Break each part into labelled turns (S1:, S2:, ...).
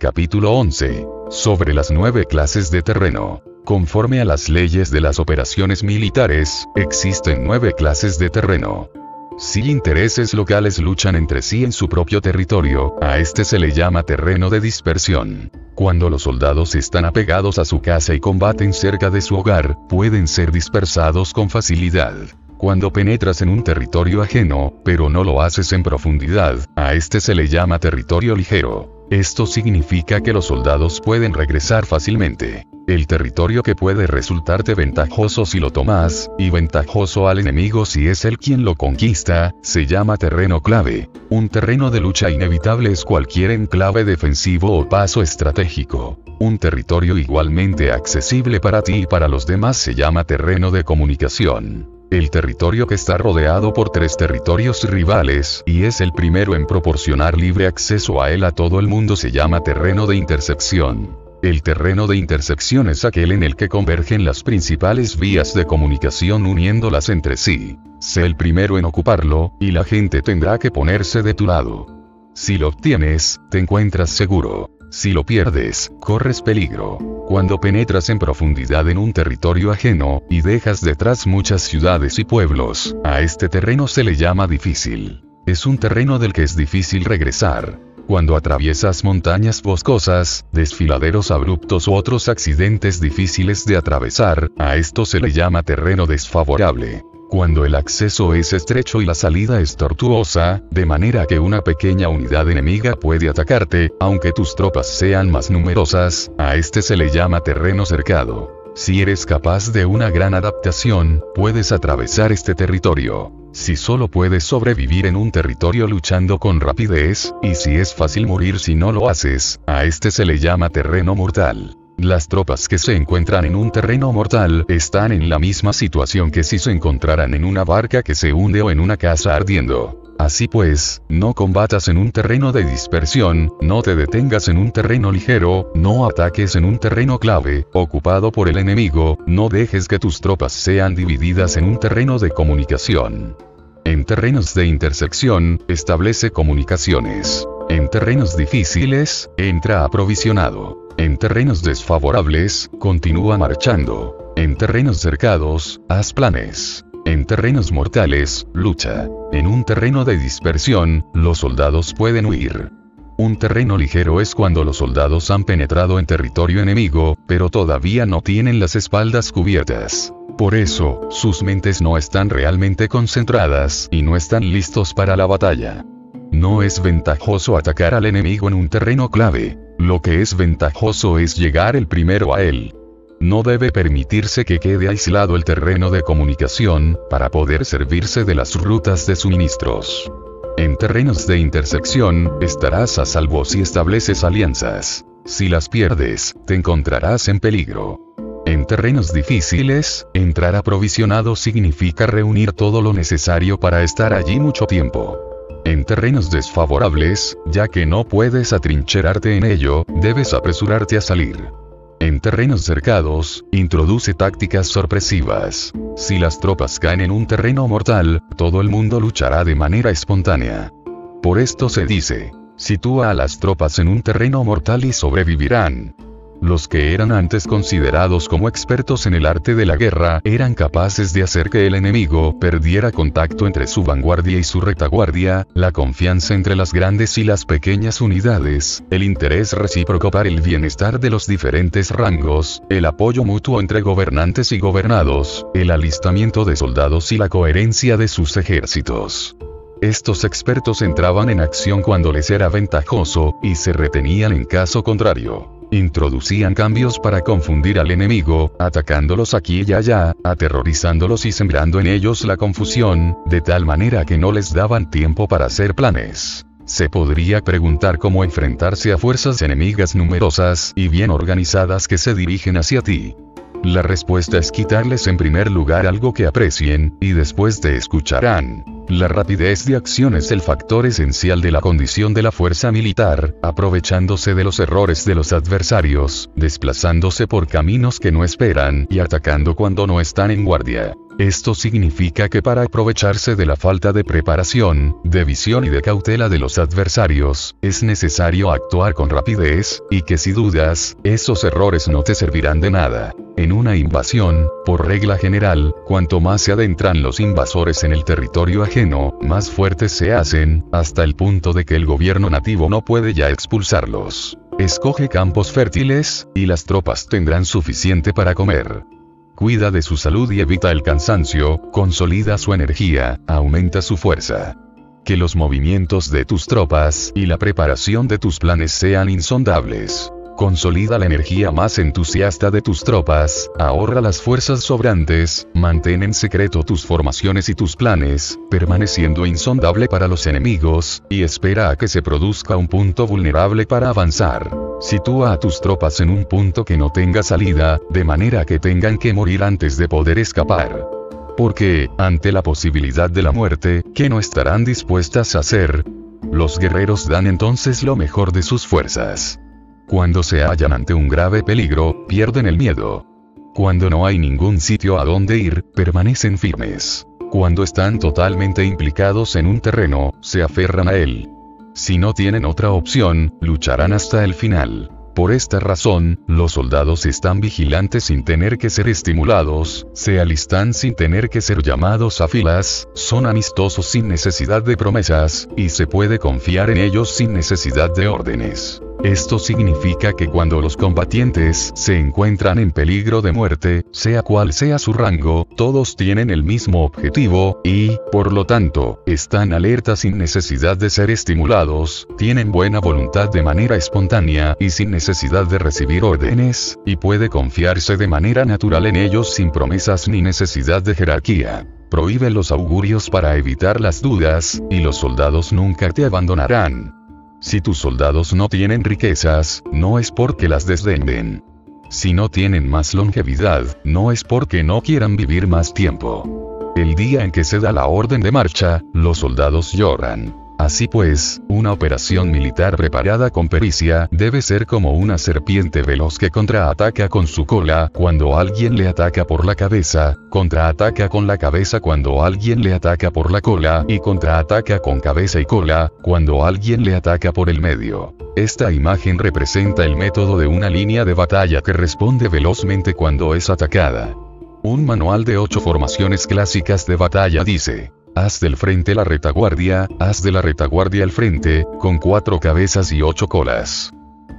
S1: Capítulo 11. Sobre las 9 clases de terreno. Conforme a las leyes de las operaciones militares, existen 9 clases de terreno. Si intereses locales luchan entre sí en su propio territorio, a este se le llama terreno de dispersión. Cuando los soldados están apegados a su casa y combaten cerca de su hogar, pueden ser dispersados con facilidad. Cuando penetras en un territorio ajeno, pero no lo haces en profundidad, a este se le llama territorio ligero. Esto significa que los soldados pueden regresar fácilmente. El territorio que puede resultarte ventajoso si lo tomas, y ventajoso al enemigo si es él quien lo conquista, se llama terreno clave. Un terreno de lucha inevitable es cualquier enclave defensivo o paso estratégico. Un territorio igualmente accesible para ti y para los demás se llama terreno de comunicación. El territorio que está rodeado por 3 territorios rivales, y es el primero en proporcionar libre acceso a él a todo el mundo, se llama terreno de intersección. El terreno de intersección es aquel en el que convergen las principales vías de comunicación uniéndolas entre sí. Sé el primero en ocuparlo, y la gente tendrá que ponerse de tu lado. Si lo obtienes, te encuentras seguro. Si lo pierdes, corres peligro. Cuando penetras en profundidad en un territorio ajeno, y dejas detrás muchas ciudades y pueblos, a este terreno se le llama difícil. Es un terreno del que es difícil regresar. Cuando atraviesas montañas boscosas, desfiladeros abruptos u otros accidentes difíciles de atravesar, a esto se le llama terreno desfavorable. Cuando el acceso es estrecho y la salida es tortuosa, de manera que una pequeña unidad enemiga puede atacarte, aunque tus tropas sean más numerosas, a este se le llama terreno cercado. Si eres capaz de una gran adaptación, puedes atravesar este territorio. Si solo puedes sobrevivir en un territorio luchando con rapidez, y si es fácil morir si no lo haces, a este se le llama terreno mortal. Las tropas que se encuentran en un terreno mortal están en la misma situación que si se encontraran en una barca que se hunde o en una casa ardiendo. Así pues, no combatas en un terreno de dispersión, no te detengas en un terreno ligero, no ataques en un terreno clave, ocupado por el enemigo, no dejes que tus tropas sean divididas en un terreno de comunicación. En terrenos de intersección, establece comunicaciones. En terrenos difíciles, entra aprovisionado. En terrenos desfavorables, continúa marchando. En terrenos cercados, haz planes. En terrenos mortales, lucha. En un terreno de dispersión, los soldados pueden huir. Un terreno ligero es cuando los soldados han penetrado en territorio enemigo, pero todavía no tienen las espaldas cubiertas. Por eso, sus mentes no están realmente concentradas, y no están listos para la batalla. No es ventajoso atacar al enemigo en un terreno clave. Lo que es ventajoso es llegar el primero a él. No debe permitirse que quede aislado el terreno de comunicación, para poder servirse de las rutas de suministros. En terrenos de intersección, estarás a salvo si estableces alianzas. Si las pierdes, te encontrarás en peligro. En terrenos difíciles, entrar aprovisionado significa reunir todo lo necesario para estar allí mucho tiempo. En terrenos desfavorables, ya que no puedes atrincherarte en ello, debes apresurarte a salir. En terrenos cercados, introduce tácticas sorpresivas. Si las tropas caen en un terreno mortal, todo el mundo luchará de manera espontánea. Por esto se dice, sitúa a las tropas en un terreno mortal y sobrevivirán. Los que eran antes considerados como expertos en el arte de la guerra eran capaces de hacer que el enemigo perdiera contacto entre su vanguardia y su retaguardia, la confianza entre las grandes y las pequeñas unidades, el interés recíproco para el bienestar de los diferentes rangos, el apoyo mutuo entre gobernantes y gobernados, el alistamiento de soldados y la coherencia de sus ejércitos. Estos expertos entraban en acción cuando les era ventajoso, y se retenían en caso contrario. Introducían cambios para confundir al enemigo, atacándolos aquí y allá, aterrorizándolos y sembrando en ellos la confusión, de tal manera que no les daban tiempo para hacer planes. Se podría preguntar cómo enfrentarse a fuerzas enemigas numerosas y bien organizadas que se dirigen hacia ti. La respuesta es quitarles en primer lugar algo que aprecien, y después te escucharán. La rapidez de acción es el factor esencial de la condición de la fuerza militar, aprovechándose de los errores de los adversarios, desplazándose por caminos que no esperan y atacando cuando no están en guardia. Esto significa que para aprovecharse de la falta de preparación, de visión y de cautela de los adversarios, es necesario actuar con rapidez, y que si dudas, esos errores no te servirán de nada. En una invasión, por regla general, cuanto más se adentran los invasores en el territorio ajeno, más fuertes se hacen, hasta el punto de que el gobierno nativo no puede ya expulsarlos. Escoge campos fértiles, y las tropas tendrán suficiente para comer. Cuida de su salud y evita el cansancio, consolida su energía, aumenta su fuerza. Que los movimientos de tus tropas y la preparación de tus planes sean insondables. Consolida la energía más entusiasta de tus tropas, ahorra las fuerzas sobrantes, mantén en secreto tus formaciones y tus planes, permaneciendo insondable para los enemigos, y espera a que se produzca un punto vulnerable para avanzar. Sitúa a tus tropas en un punto que no tenga salida, de manera que tengan que morir antes de poder escapar. Porque, ante la posibilidad de la muerte, ¿qué no estarán dispuestas a hacer? Los guerreros dan entonces lo mejor de sus fuerzas. Cuando se hallan ante un grave peligro, pierden el miedo. Cuando no hay ningún sitio a donde ir, permanecen firmes. Cuando están totalmente implicados en un terreno, se aferran a él. Si no tienen otra opción, lucharán hasta el final. Por esta razón, los soldados están vigilantes sin tener que ser estimulados, se alistan sin tener que ser llamados a filas, son amistosos sin necesidad de promesas, y se puede confiar en ellos sin necesidad de órdenes. Esto significa que cuando los combatientes se encuentran en peligro de muerte, sea cual sea su rango, todos tienen el mismo objetivo, y, por lo tanto, están alertas sin necesidad de ser estimulados, tienen buena voluntad de manera espontánea y sin necesidad de recibir órdenes, y puede confiarse de manera natural en ellos sin promesas ni necesidad de jerarquía. Prohíbe los augurios para evitar las dudas, y los soldados nunca te abandonarán. Si tus soldados no tienen riquezas, no es porque las desdenden. Si no tienen más longevidad, no es porque no quieran vivir más tiempo. El día en que se da la orden de marcha, los soldados lloran. Así pues, una operación militar preparada con pericia debe ser como una serpiente veloz que contraataca con su cola cuando alguien le ataca por la cabeza, contraataca con la cabeza cuando alguien le ataca por la cola y contraataca con cabeza y cola cuando alguien le ataca por el medio. Esta imagen representa el método de una línea de batalla que responde velozmente cuando es atacada. Un manual de 8 formaciones clásicas de batalla dice: haz del frente la retaguardia, haz de la retaguardia el frente, con 4 cabezas y 8 colas.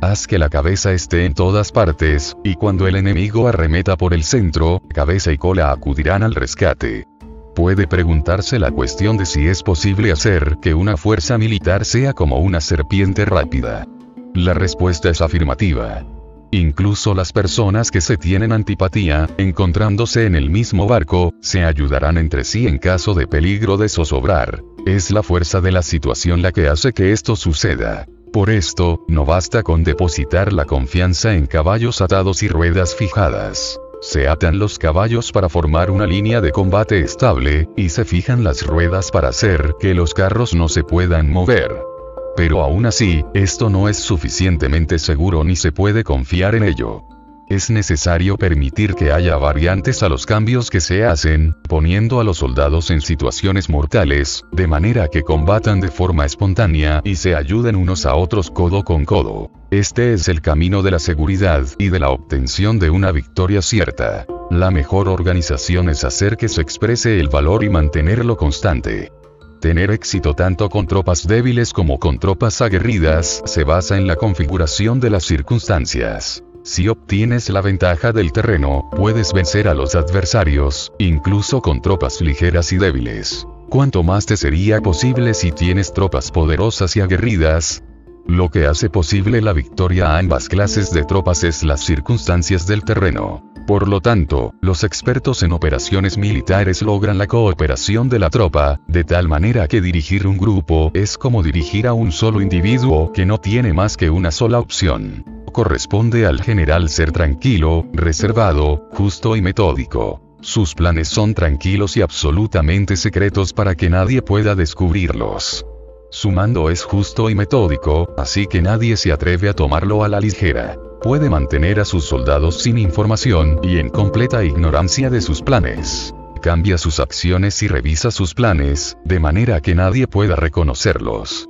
S1: Haz que la cabeza esté en todas partes, y cuando el enemigo arremeta por el centro, cabeza y cola acudirán al rescate. Puede preguntarse la cuestión de si es posible hacer que una fuerza militar sea como una serpiente rápida. La respuesta es afirmativa. Incluso las personas que se tienen antipatía, encontrándose en el mismo barco, se ayudarán entre sí en caso de peligro de zozobrar. Es la fuerza de la situación la que hace que esto suceda. Por esto, no basta con depositar la confianza en caballos atados y ruedas fijadas. Se atan los caballos para formar una línea de combate estable, y se fijan las ruedas para hacer que los carros no se puedan mover. Pero aún así, esto no es suficientemente seguro ni se puede confiar en ello. Es necesario permitir que haya variantes a los cambios que se hacen, poniendo a los soldados en situaciones mortales, de manera que combatan de forma espontánea y se ayuden unos a otros codo con codo. Este es el camino de la seguridad y de la obtención de una victoria cierta. La mejor organización es hacer que se exprese el valor y mantenerlo constante. Tener éxito tanto con tropas débiles como con tropas aguerridas se basa en la configuración de las circunstancias. Si obtienes la ventaja del terreno, puedes vencer a los adversarios, incluso con tropas ligeras y débiles. ¿Cuánto más te sería posible si tienes tropas poderosas y aguerridas? Lo que hace posible la victoria a ambas clases de tropas es las circunstancias del terreno. Por lo tanto, los expertos en operaciones militares logran la cooperación de la tropa, de tal manera que dirigir un grupo es como dirigir a un solo individuo que no tiene más que una sola opción. Corresponde al general ser tranquilo, reservado, justo y metódico. Sus planes son tranquilos y absolutamente secretos para que nadie pueda descubrirlos. Su mando es justo y metódico, así que nadie se atreve a tomarlo a la ligera. Puede mantener a sus soldados sin información y en completa ignorancia de sus planes. cambia sus acciones y revisa sus planes, de manera que nadie pueda reconocerlos.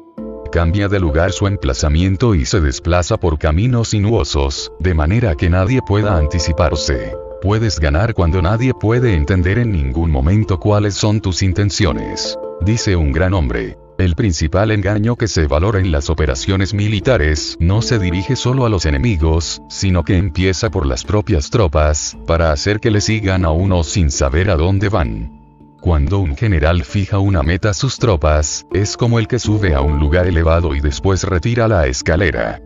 S1: Cambia de lugar su emplazamiento y se desplaza por caminos sinuosos, de manera que nadie pueda anticiparse. Puedes ganar cuando nadie puede entender en ningún momento cuáles son tus intenciones. Dice un gran hombre. El principal engaño que se valora en las operaciones militares no se dirige solo a los enemigos, sino que empieza por las propias tropas, para hacer que le sigan a uno sin saber a dónde van. Cuando un general fija una meta a sus tropas, es como el que sube a un lugar elevado y después retira la escalera.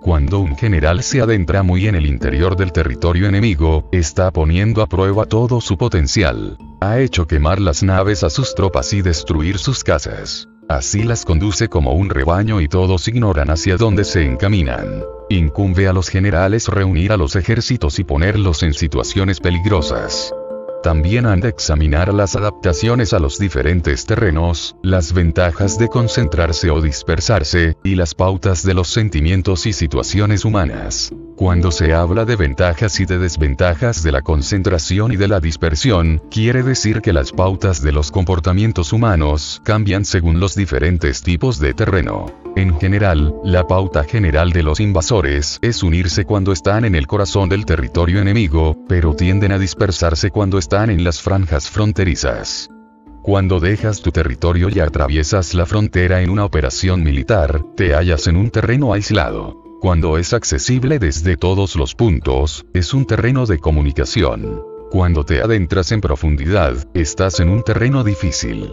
S1: Cuando un general se adentra muy en el interior del territorio enemigo, está poniendo a prueba todo su potencial. Ha hecho quemar las naves a sus tropas y destruir sus casas. Así las conduce como un rebaño y todos ignoran hacia dónde se encaminan. Incumbe a los generales reunir a los ejércitos y ponerlos en situaciones peligrosas. También han de examinar las adaptaciones a los diferentes terrenos, las ventajas de concentrarse o dispersarse, y las pautas de los sentimientos y situaciones humanas. Cuando se habla de ventajas y de desventajas de la concentración y de la dispersión, quiere decir que las pautas de los comportamientos humanos cambian según los diferentes tipos de terreno. En general, la pauta general de los invasores es unirse cuando están en el corazón del territorio enemigo, pero tienden a dispersarse cuando están en las franjas fronterizas. Cuando dejas tu territorio y atraviesas la frontera en una operación militar, te hallas en un terreno aislado. Cuando es accesible desde todos los puntos, es un terreno de comunicación. Cuando te adentras en profundidad, estás en un terreno difícil.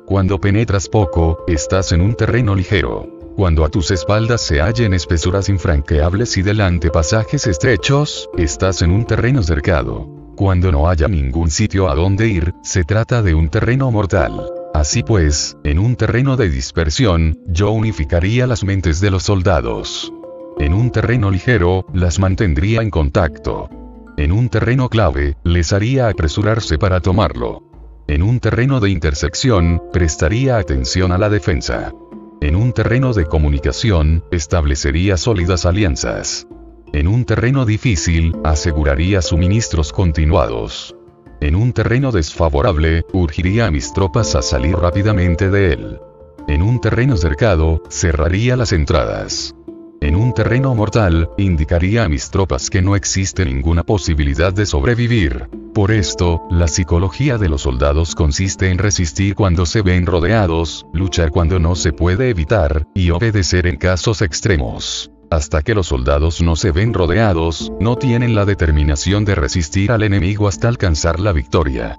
S1: Cuando penetras poco, estás en un terreno ligero. Cuando a tus espaldas se hallen espesuras infranqueables y delante pasajes estrechos, estás en un terreno cercado. Cuando no haya ningún sitio a donde ir, se trata de un terreno mortal. Así pues, en un terreno de dispersión, yo unificaría las mentes de los soldados. En un terreno ligero, las mantendría en contacto. En un terreno clave, les haría apresurarse para tomarlo. En un terreno de intersección, prestaría atención a la defensa. En un terreno de comunicación, establecería sólidas alianzas. En un terreno difícil, aseguraría suministros continuados. En un terreno desfavorable, urgiría a mis tropas a salir rápidamente de él. En un terreno cercado, cerraría las entradas. En un terreno mortal, indicaría a mis tropas que no existe ninguna posibilidad de sobrevivir. Por esto, la psicología de los soldados consiste en resistir cuando se ven rodeados, luchar cuando no se puede evitar, y obedecer en casos extremos. Hasta que los soldados no se ven rodeados, no tienen la determinación de resistir al enemigo hasta alcanzar la victoria.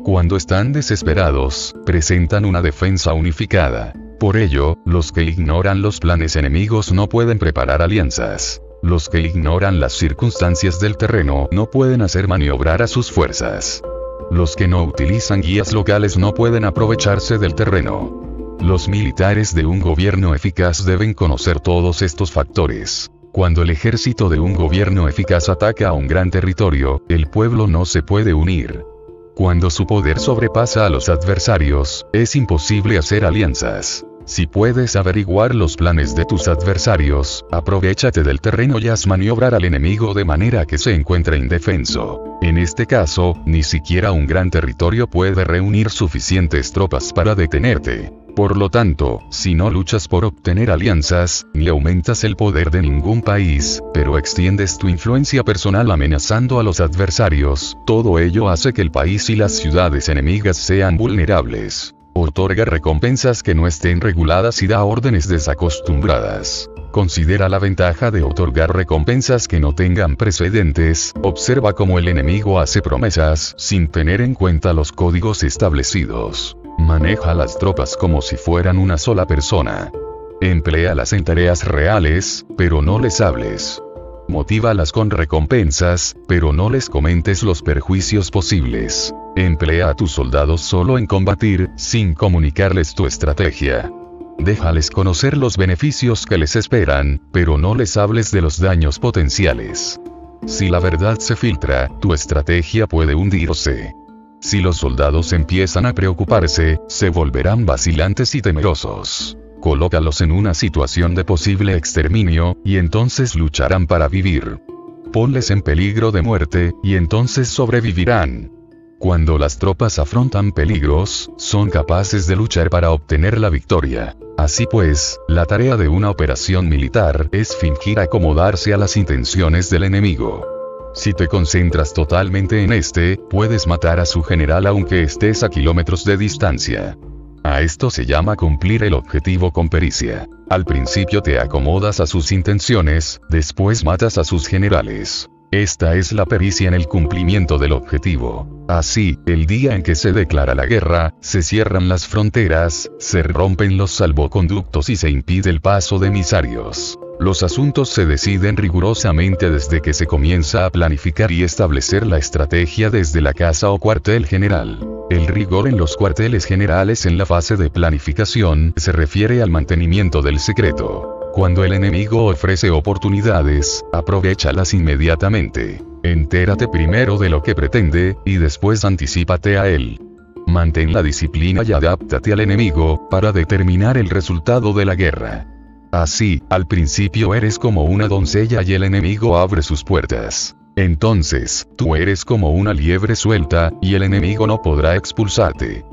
S1: Cuando están desesperados, presentan una defensa unificada. Por ello, los que ignoran los planes enemigos no pueden preparar alianzas. Los que ignoran las circunstancias del terreno no pueden hacer maniobrar a sus fuerzas. Los que no utilizan guías locales no pueden aprovecharse del terreno. Los militares de un gobierno eficaz deben conocer todos estos factores. Cuando el ejército de un gobierno eficaz ataca a un gran territorio, el pueblo no se puede unir. Cuando su poder sobrepasa a los adversarios, es imposible hacer alianzas. Si puedes averiguar los planes de tus adversarios, aprovéchate del terreno y haz maniobrar al enemigo de manera que se encuentre indefenso. En este caso, ni siquiera un gran territorio puede reunir suficientes tropas para detenerte. Por lo tanto, si no luchas por obtener alianzas, ni aumentas el poder de ningún país, pero extiendes tu influencia personal amenazando a los adversarios, todo ello hace que el país y las ciudades enemigas sean vulnerables. Otorga recompensas que no estén reguladas y da órdenes desacostumbradas. Considera la ventaja de otorgar recompensas que no tengan precedentes, observa cómo el enemigo hace promesas, sin tener en cuenta los códigos establecidos. Maneja las tropas como si fueran una sola persona. Empléalas en tareas reales, pero no les hables. Motívalas con recompensas, pero no les comentes los perjuicios posibles. Emplea a tus soldados solo en combatir, sin comunicarles tu estrategia. Déjales conocer los beneficios que les esperan, pero no les hables de los daños potenciales. Si la verdad se filtra, tu estrategia puede hundirse. Si los soldados empiezan a preocuparse, se volverán vacilantes y temerosos. Colócalos en una situación de posible exterminio, y entonces lucharán para vivir. Ponles en peligro de muerte, y entonces sobrevivirán. Cuando las tropas afrontan peligros, son capaces de luchar para obtener la victoria. Así pues, la tarea de una operación militar es fingir acomodarse a las intenciones del enemigo. Si te concentras totalmente en este, puedes matar a su general aunque estés a kilómetros de distancia. A esto se llama cumplir el objetivo con pericia. Al principio te acomodas a sus intenciones, después matas a sus generales. Esta es la pericia en el cumplimiento del objetivo. Así, el día en que se declara la guerra, se cierran las fronteras, se rompen los salvoconductos y se impide el paso de emisarios. Los asuntos se deciden rigurosamente desde que se comienza a planificar y establecer la estrategia desde la casa o cuartel general. El rigor en los cuarteles generales en la fase de planificación se refiere al mantenimiento del secreto. Cuando el enemigo ofrece oportunidades, aprovéchalas inmediatamente. Entérate primero de lo que pretende, y después anticípate a él. Mantén la disciplina y adáptate al enemigo, para determinar el resultado de la guerra. Así, al principio eres como una doncella y el enemigo abre sus puertas. Entonces, tú eres como una liebre suelta, y el enemigo no podrá expulsarte.